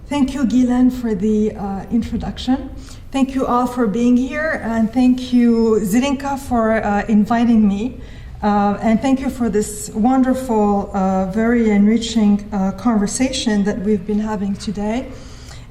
Thank you, Ghislaine, for the introduction. Thank you all for being here, and thank you, Zrinka, for inviting me. And thank you for this wonderful, very enriching conversation that we've been having today.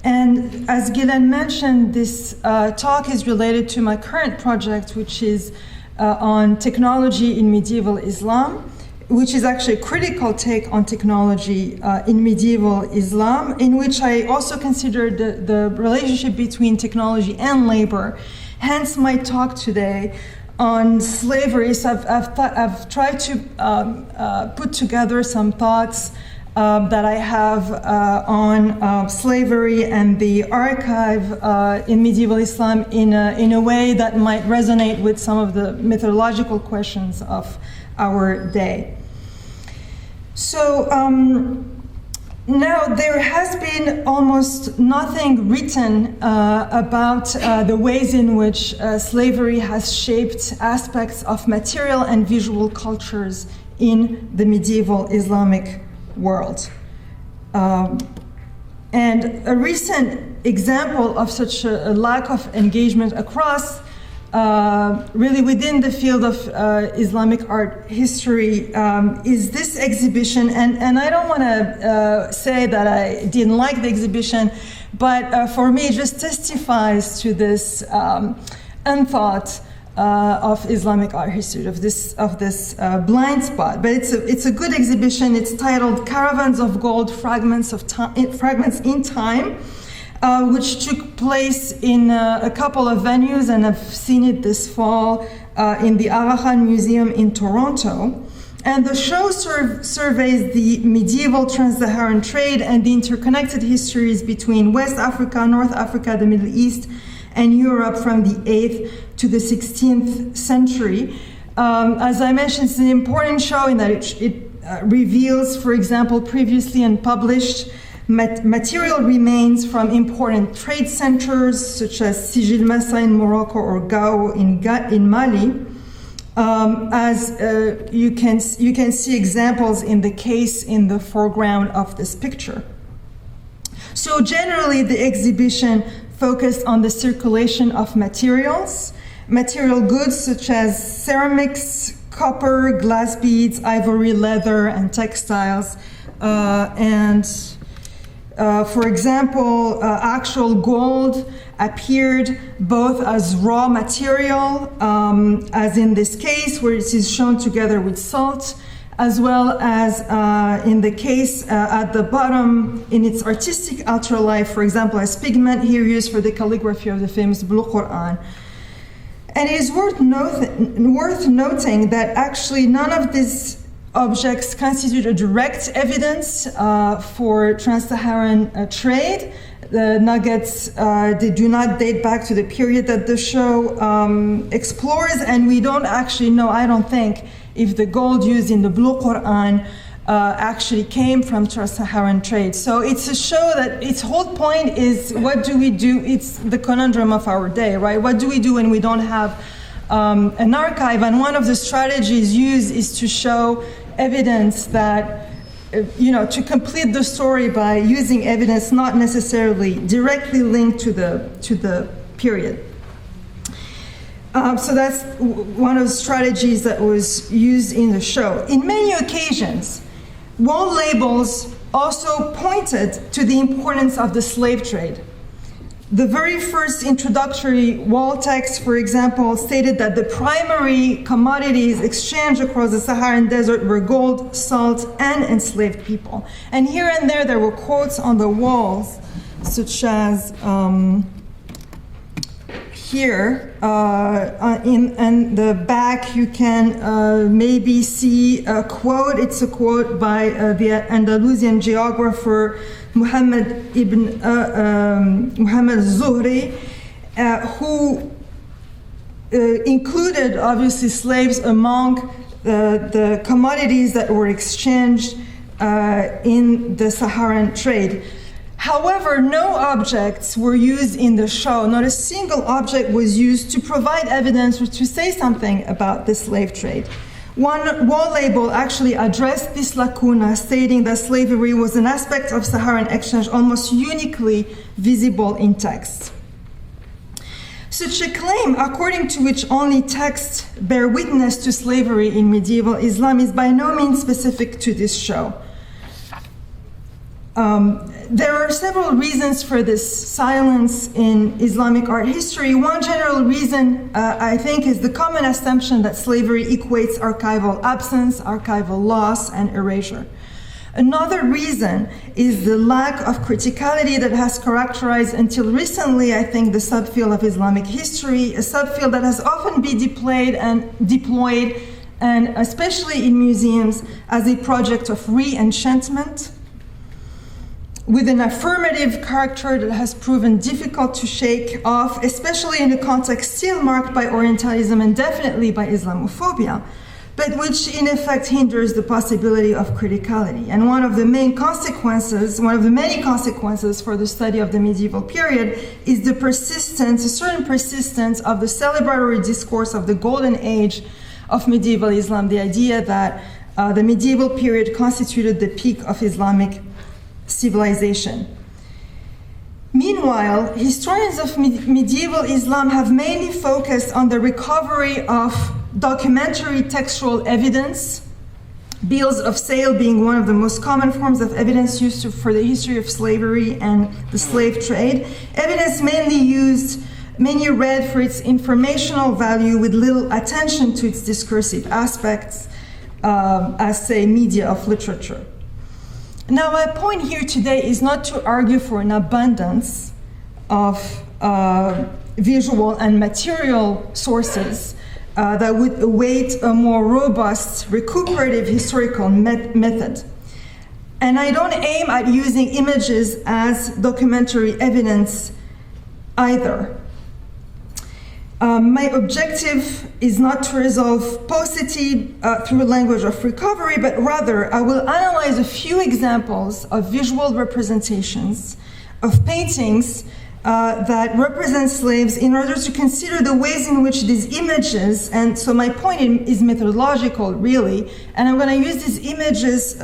And as Ghislaine mentioned, this talk is related to my current project, which is on technology in medieval Islam, which is actually a critical take on technology in medieval Islam, in which I also consider the relationship between technology and labor. Hence my talk today on slavery. So I've tried to put together some thoughts that I have on slavery and the archive in medieval Islam in a way that might resonate with some of the methodological questions of our day. So now there has been almost nothing written about the ways in which slavery has shaped aspects of material and visual cultures in the medieval Islamic world. And a recent example of such a lack of engagement across really within the field of Islamic art history is this exhibition, and I don't want to say that I didn't like the exhibition, but for me it just testifies to this unthought of Islamic art history, of this blind spot. But it's a good exhibition. It's titled "Caravans of Gold: Fragments in Time," which took place in a couple of venues, and I've seen it this fall in the Aga Khan Museum in Toronto. And the show surveys the medieval trans-Saharan trade and the interconnected histories between West Africa, North Africa, the Middle East, and Europe from the 8th to the 16th century. As I mentioned, it's an important show in that it reveals, for example, previously unpublished material remains from important trade centers such as Sijil Massa in Morocco or Gao in Mali. As you can see examples in the case in the foreground of this picture. So generally the exhibition focused on the circulation of material goods such as ceramics, copper, glass beads, ivory, leather, and textiles, for example, actual gold appeared both as raw material, as in this case where it is shown together with salt, as well as in the case at the bottom in its artistic ultralight, for example, as pigment here used for the calligraphy of the famous Blue Quran. And it is worth noting that actually none of these objects constitute a direct evidence for trans-Saharan trade. The nuggets, they do not date back to the period that the show explores, and we don't actually know, I don't think, if the gold used in the Blue Quran actually came from trans-Saharan trade. So it's a show that its whole point is, what do we do? It's the conundrum of our day, right? What do we do when we don't have an archive? And one of the strategies used is to show evidence that, to complete the story by using evidence not necessarily directly linked to the period. So that's one of the strategies that was used in the show. In many occasions, wall labels also pointed to the importance of the slave trade. The very first introductory wall text, for example, stated that the primary commodities exchanged across the Saharan desert were gold, salt, and enslaved people. And here and there were quotes on the walls, such as here in the back you can maybe see a quote. It's a quote by the Andalusian geographer Muhammad ibn Muhammad Zuhri, who included obviously slaves among the commodities that were exchanged in the Saharan trade. However, no objects were used in the show. Not a single object was used to provide evidence or to say something about the slave trade. One wall label actually addressed this lacuna, stating that slavery was an aspect of Saharan exchange almost uniquely visible in text. Such a claim, according to which only texts bear witness to slavery in medieval Islam, is by no means specific to this show. There are several reasons for this silence in Islamic art history. One general reason, I think, is the common assumption that slavery equates archival absence, archival loss, and erasure. Another reason is the lack of criticality that has characterized until recently, I think, the subfield of Islamic history, a subfield that has often been deployed, and especially in museums, as a project of re-enchantment, with an affirmative character that has proven difficult to shake off, especially in a context still marked by Orientalism and definitely by Islamophobia, but which in effect hinders the possibility of criticality. And one of the many consequences for the study of the medieval period is the persistence, a certain persistence of the celebratory discourse of the golden age of medieval Islam, the idea that the medieval period constituted the peak of Islamic civilization. Meanwhile, historians of medieval Islam have mainly focused on the recovery of documentary textual evidence, bills of sale being one of the most common forms of evidence used for the history of slavery and the slave trade. Evidence mainly read for its informational value with little attention to its discursive aspects, as, say, media of literature. Now, my point here today is not to argue for an abundance of visual and material sources that would await a more robust recuperative historical method. And I don't aim at using images as documentary evidence either. My objective is not to resolve paucity through a language of recovery, but rather I will analyze a few examples of visual representations of paintings that represent slaves in order to consider the ways in which these images, and so my point is methodological really, and I'm going to use these images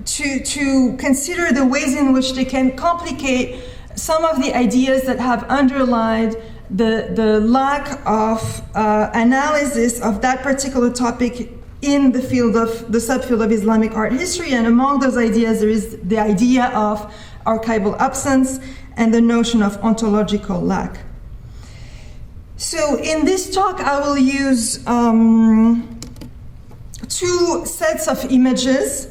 to consider the ways in which they can complicate some of the ideas that have underlined the lack of analysis of that particular topic in the subfield of Islamic art history. And among those ideas, there is the idea of archival absence and the notion of ontological lack. So in this talk, I will use two sets of images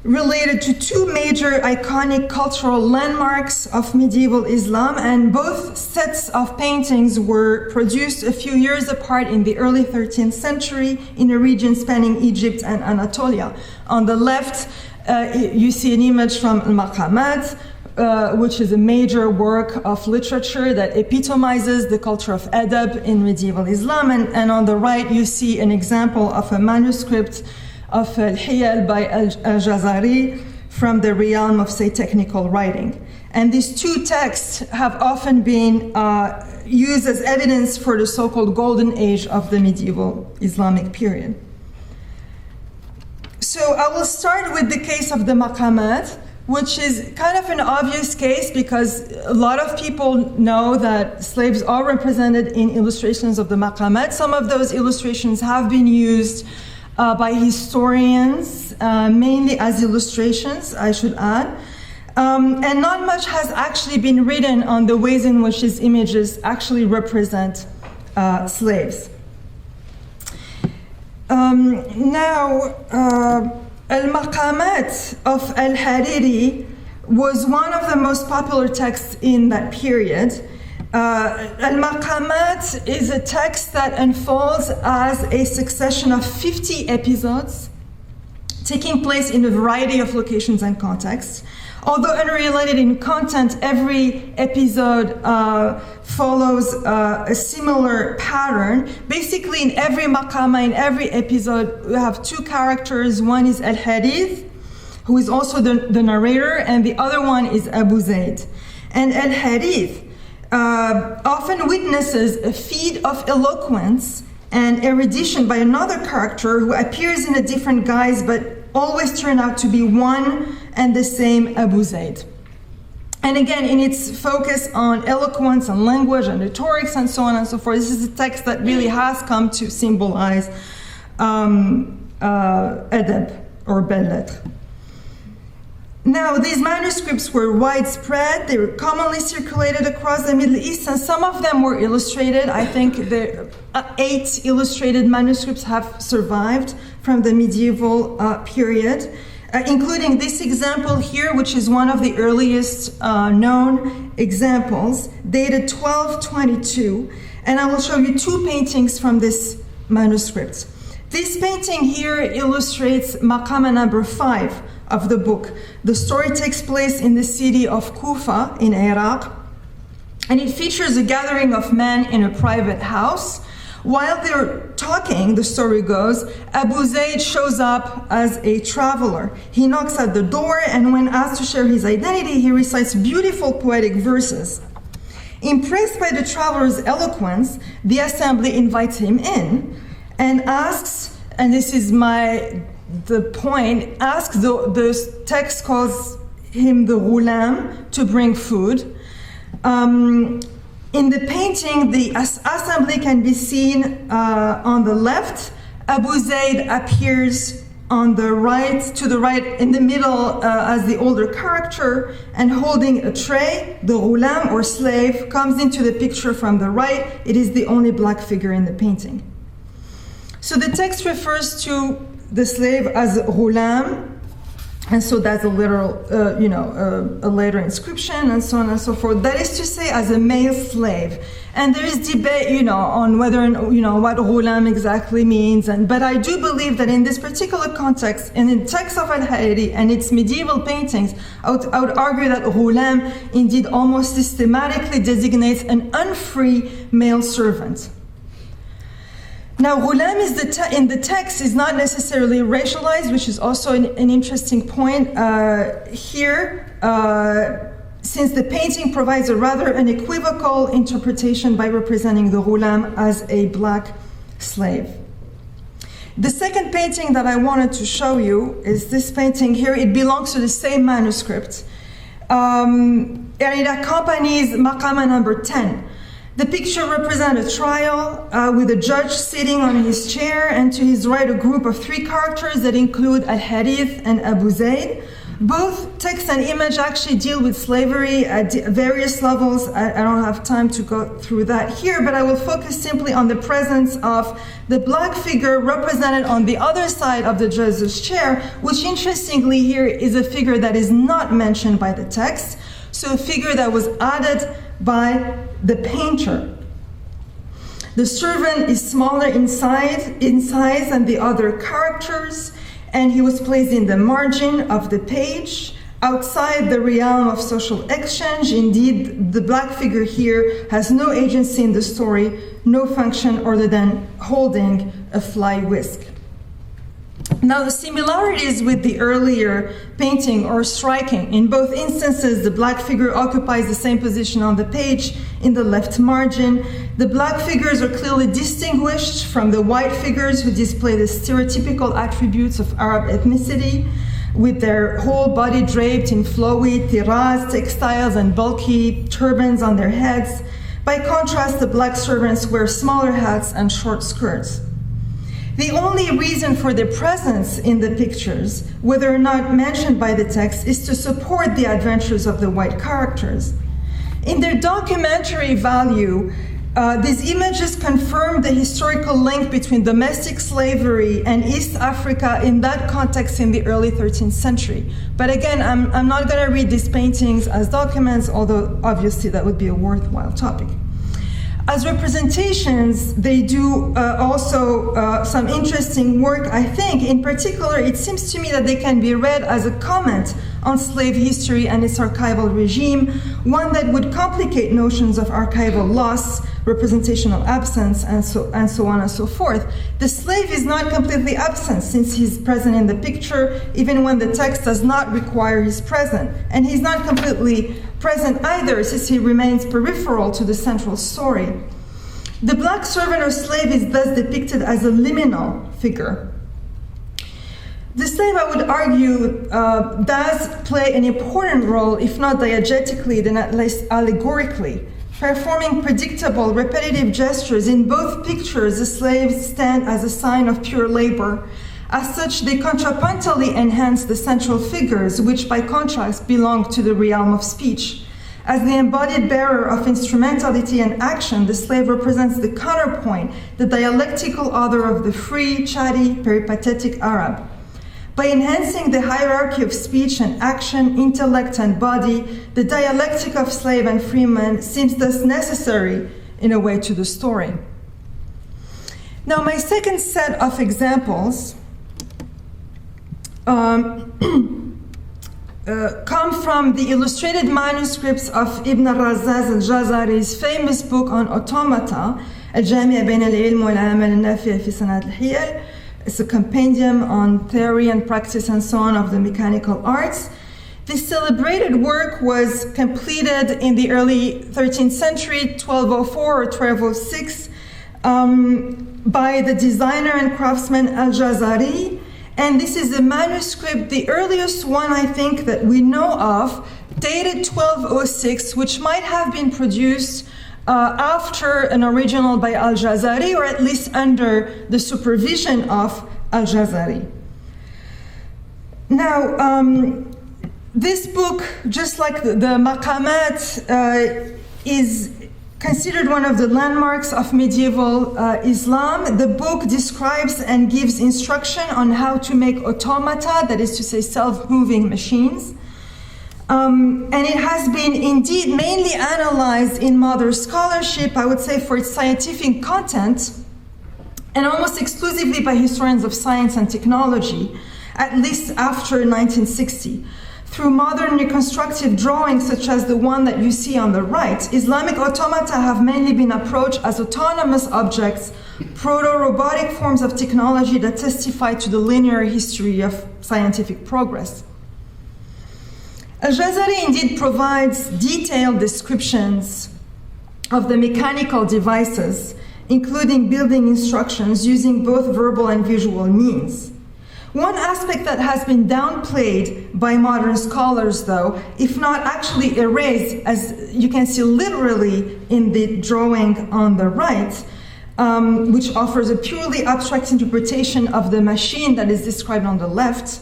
related to two major iconic cultural landmarks of medieval Islam, and both sets of paintings were produced a few years apart in the early 13th century in a region spanning Egypt and Anatolia. On the left, you see an image from Al-Maqamat, which is a major work of literature that epitomizes the culture of adab in medieval Islam, and on the right, you see an example of a manuscript of Al-Hiyal by Al-Jazari from the realm of, say, technical writing. And these two texts have often been used as evidence for the so-called golden age of the medieval Islamic period. So I will start with the case of the Maqamat, which is kind of an obvious case because a lot of people know that slaves are represented in illustrations of the Maqamat. Some of those illustrations have been used by historians, mainly as illustrations, I should add. And not much has actually been written on the ways in which these images actually represent slaves. Now, Al-Maqamat of Al-Hariri was one of the most popular texts in that period. Al-Maqamat is a text that unfolds as a succession of 50 episodes taking place in a variety of locations and contexts. Although unrelated in content, every episode follows a similar pattern. Basically, in every maqama, in every episode, we have two characters. One is Al-Hadith, who is also the narrator, and the other one is Abu Zayd. And Al-Hadith often witnesses a feat of eloquence and erudition by another character who appears in a different guise but always turn out to be one and the same Abu Zayd. And again, in its focus on eloquence and language and rhetorics and so on and so forth, this is a text that really has come to symbolize adab or belles-lettres. Now, these manuscripts were widespread. They were commonly circulated across the Middle East, and some of them were illustrated. I think the 8 illustrated manuscripts have survived from the medieval period, including this example here, which is one of the earliest known examples, dated 1222. And I will show you 2 paintings from this manuscript. This painting here illustrates Maqama number 5 of the book. The story takes place in the city of Kufa in Iraq, and it features a gathering of men in a private house. While they're talking, the story goes, Abu Zayd shows up as a traveler. He knocks at the door, and when asked to share his identity, he recites beautiful poetic verses. Impressed by the traveler's eloquence, the assembly invites him in and asks, and this is the point, asks the text calls him the ghulam to bring food. In the painting, the assembly can be seen on the left. Abu Zayd appears on the right, to the right, in the middle as the older character, and holding a tray. The ghulam or slave comes into the picture from the right. It is the only black figure in the painting. So the text refers to the slave as ghulam, and so that's a literal, a later inscription, and so on and so forth. That is to say, as a male slave. And there is debate, on whether, what ghulam exactly means. But I do believe that in this particular context, and in the text of Al-Hariri and its medieval paintings, I would argue that ghulam indeed almost systematically designates an unfree male servant. Now, ghulam in the text is not necessarily racialized, which is also an interesting point here, since the painting provides a rather unequivocal interpretation by representing the ghulam as a black slave. The second painting that I wanted to show you is this painting here. It belongs to the same manuscript, and it accompanies Maqama number 10. The picture represents a trial with a judge sitting on his chair, and to his right a group of 3 characters that include Al-Harith and Abu Zayd. Both text and image actually deal with slavery at various levels. I don't have time to go through that here, but I will focus simply on the presence of the black figure represented on the other side of the judge's chair, which interestingly here is a figure that is not mentioned by the text, so a figure that was added by the painter. The servant is smaller in size than the other characters, and he was placed in the margin of the page, outside the realm of social exchange. Indeed, the black figure here has no agency in the story, no function other than holding a fly whisk. Now, the similarities with the earlier painting are striking. In both instances, the black figure occupies the same position on the page in the left margin. The black figures are clearly distinguished from the white figures who display the stereotypical attributes of Arab ethnicity, with their whole body draped in flowy tiraz textiles and bulky turbans on their heads. By contrast, the black servants wear smaller hats and short skirts. The only reason for their presence in the pictures, whether or not mentioned by the text, is to support the adventures of the white characters. In their documentary value, these images confirm the historical link between domestic slavery and East Africa in that context in the early 13th century. But again, I'm not going to read these paintings as documents, although obviously that would be a worthwhile topic. As representations, they do also some interesting work, I think. In particular, it seems to me that they can be read as a comment on slave history and its archival regime, one that would complicate notions of archival loss, representational absence, and so on and so forth. The slave is not completely absent since he's present in the picture, even when the text does not require his presence. And he's not completely present either, since he remains peripheral to the central story. The black servant or slave is thus depicted as a liminal figure. The slave, I would argue, does play an important role, if not diegetically, then at least allegorically, performing predictable, repetitive gestures. In both pictures, the slaves stand as a sign of pure labor. As such, they contrapuntally enhance the central figures, which by contrast belong to the realm of speech. As the embodied bearer of instrumentality and action, the slave represents the counterpoint, the dialectical other of the free, chatty, peripatetic Arab. By enhancing the hierarchy of speech and action, intellect and body, the dialectic of slave and freeman seems thus necessary in a way to the story. Now, my second set of examples come from the illustrated manuscripts of Ibn Razaz al-Jazari's famous book on automata, الجامع بين العلم والعمل النافع في صناعة الحيل. It's a compendium on theory and practice and so on of the mechanical arts. This celebrated work was completed in the early 13th century, 1204 or 1206, by the designer and craftsman Al-Jazari. And this is a manuscript, the earliest one I think that we know of, dated 1206, which might have been produced after an original by Al-Jazari, or at least under the supervision of Al-Jazari. Now, this book, just like the Maqamat, is considered one of the landmarks of medieval Islam. The book describes and gives instruction on how to make automata, that is to say self-moving machines. And it has been indeed mainly analyzed in modern scholarship, I would say, for its scientific content, and almost exclusively by historians of science and technology, at least after 1960. Through modern reconstructive drawings, such as the one that you see on the right, Islamic automata have mainly been approached as autonomous objects, proto-robotic forms of technology that testify to the linear history of scientific progress. Al-Jazari indeed provides detailed descriptions of the mechanical devices, including building instructions using both verbal and visual means. One aspect that has been downplayed by modern scholars, though, if not actually erased, as you can see literally in the drawing on the right, which offers a purely abstract interpretation of the machine that is described on the left,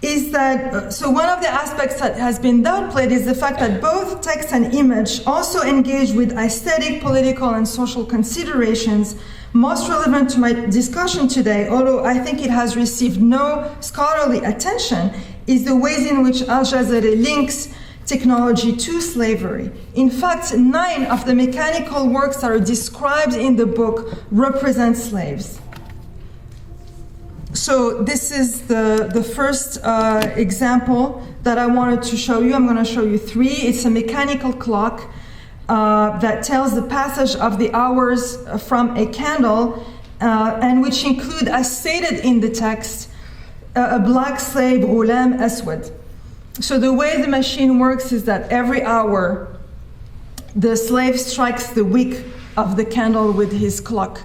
is that, so one of the aspects that has been downplayed is the fact that both text and image also engage with aesthetic, political, and social considerations. Most relevant to my discussion today, although I think it has received no scholarly attention, is the ways in which Al-Jazari links technology to slavery. In fact, 9 of the mechanical works that are described in the book represent slaves. So this is the first example that I wanted to show you. I'm going to show you 3. It's a mechanical clock that tells the passage of the hours from a candle, and which include, as stated in the text, a black slave, ghulam aswad. So the way the machine works is that every hour, the slave strikes the wick of the candle with his clock.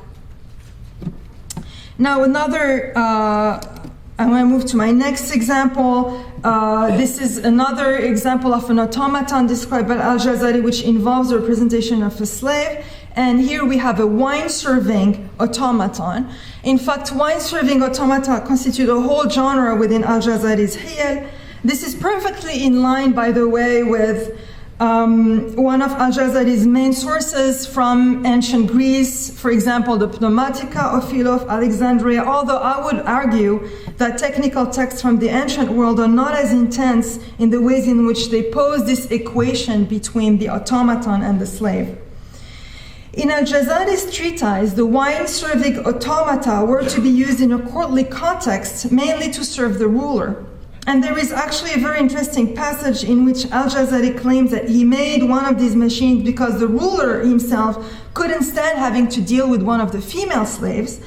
Now another, I'm going to move to my next example. This is another example of an automaton described by Al-Jazari, which involves the representation of a slave. And here we have a wine-serving automaton. In fact, wine-serving automata constitute a whole genre within Al-Jazari's Hiyal. This is perfectly in line, by the way, with one of Al-Jazari's main sources from ancient Greece, for example, the Pneumatica of Philo of Alexandria, although I would argue that technical texts from the ancient world are not as intense in the ways in which they pose this equation between the automaton and the slave. In Al-Jazari's treatise, the wine-serving automata were to be used in a courtly context, mainly to serve the ruler. And there is actually a very interesting passage in which Al-Jazari claims that he made one of these machines because the ruler himself couldn't stand having to deal with one of the female slaves.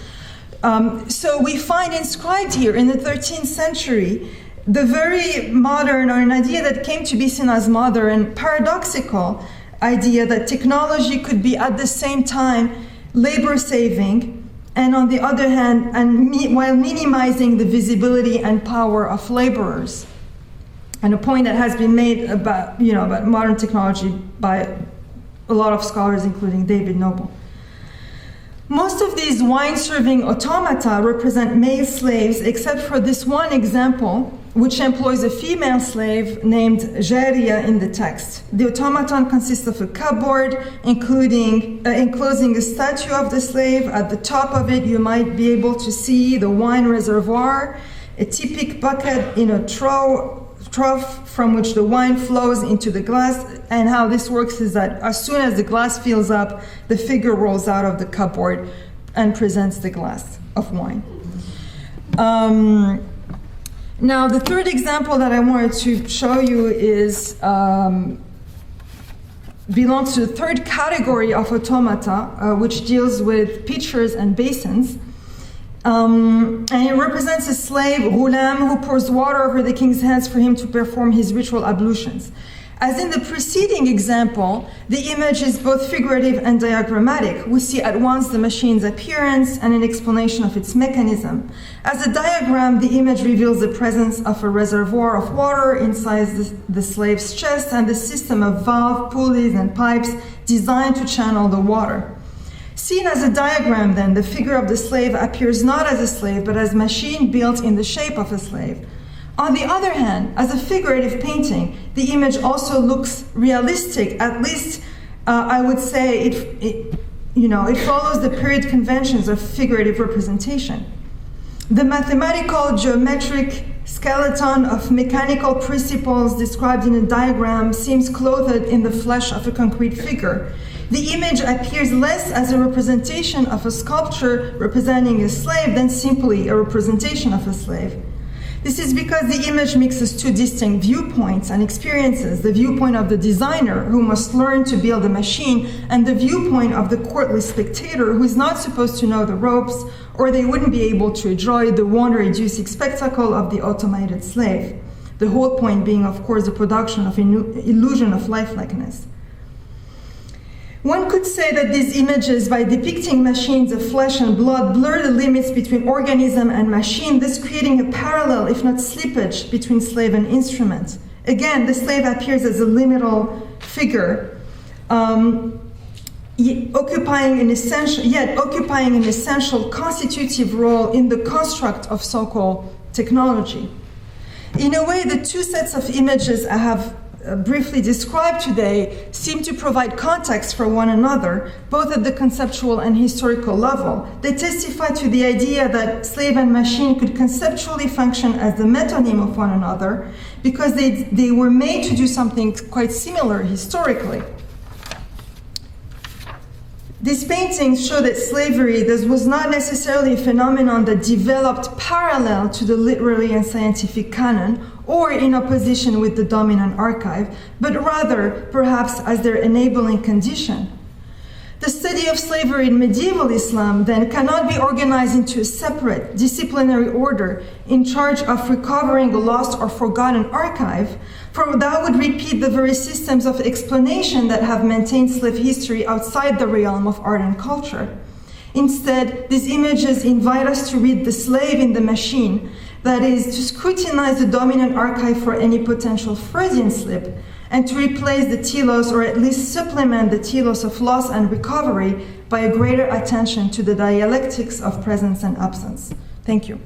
So we find inscribed here in the 13th century the very modern, or an idea that came to be seen as modern, paradoxical idea that technology could be at the same time labor-saving, and on the other hand, while minimizing the visibility and power of laborers. And a point that has been made about modern technology by a lot of scholars, including David Noble. Most of these wine-serving automata represent male slaves, except for this one example, which employs a female slave named Jaria in the text. The automaton consists of a cupboard, enclosing a statue of the slave. At the top of it, you might be able to see the wine reservoir, a typical bucket in a trough from which the wine flows into the glass. And how this works is that as soon as the glass fills up, the figure rolls out of the cupboard and presents the glass of wine. Now, the third example that I wanted to show you belongs to the third category of automata, which deals with pitchers and basins. And it represents a slave, ghulam, who pours water over the king's hands for him to perform his ritual ablutions. As in the preceding example, the image is both figurative and diagrammatic. We see at once the machine's appearance and an explanation of its mechanism. As a diagram, the image reveals the presence of a reservoir of water inside the slave's chest and the system of valves, pulleys, and pipes designed to channel the water. Seen as a diagram, then, the figure of the slave appears not as a slave, but as a machine built in the shape of a slave. On the other hand, as a figurative painting, the image also looks realistic. At least, I would say it follows the period conventions of figurative representation. The mathematical geometric skeleton of mechanical principles described in a diagram seems clothed in the flesh of a concrete figure. The image appears less as a representation of a sculpture representing a slave than simply a representation of a slave. This is because the image mixes two distinct viewpoints and experiences: the viewpoint of the designer, who must learn to build a machine, and the viewpoint of the courtly spectator, who is not supposed to know the ropes, or they wouldn't be able to enjoy the wonder-inducing spectacle of the automated slave. The whole point being, of course, the production of an illusion of lifelikeness. One could say that these images, by depicting machines of flesh and blood, blur the limits between organism and machine, thus creating a parallel, if not slippage, between slave and instrument. Again, the slave appears as a liminal figure, occupying an essential constitutive role in the construct of so-called technology. In a way, the two sets of images I have briefly described today seem to provide context for one another, both at the conceptual and historical level. They testify to the idea that slave and machine could conceptually function as the metonym of one another because they were made to do something quite similar historically. These paintings show that slavery was not necessarily a phenomenon that developed parallel to the literary and scientific canon or in opposition with the dominant archive, but rather, perhaps, as their enabling condition. The study of slavery in medieval Islam, then, cannot be organized into a separate disciplinary order in charge of recovering a lost or forgotten archive, for that would repeat the very systems of explanation that have maintained slave history outside the realm of art and culture. Instead, these images invite us to read the slave in the machine, that is, to scrutinize the dominant archive for any potential Freudian slip, and to replace the telos, or at least supplement the telos of loss and recovery by a greater attention to the dialectics of presence and absence. Thank you.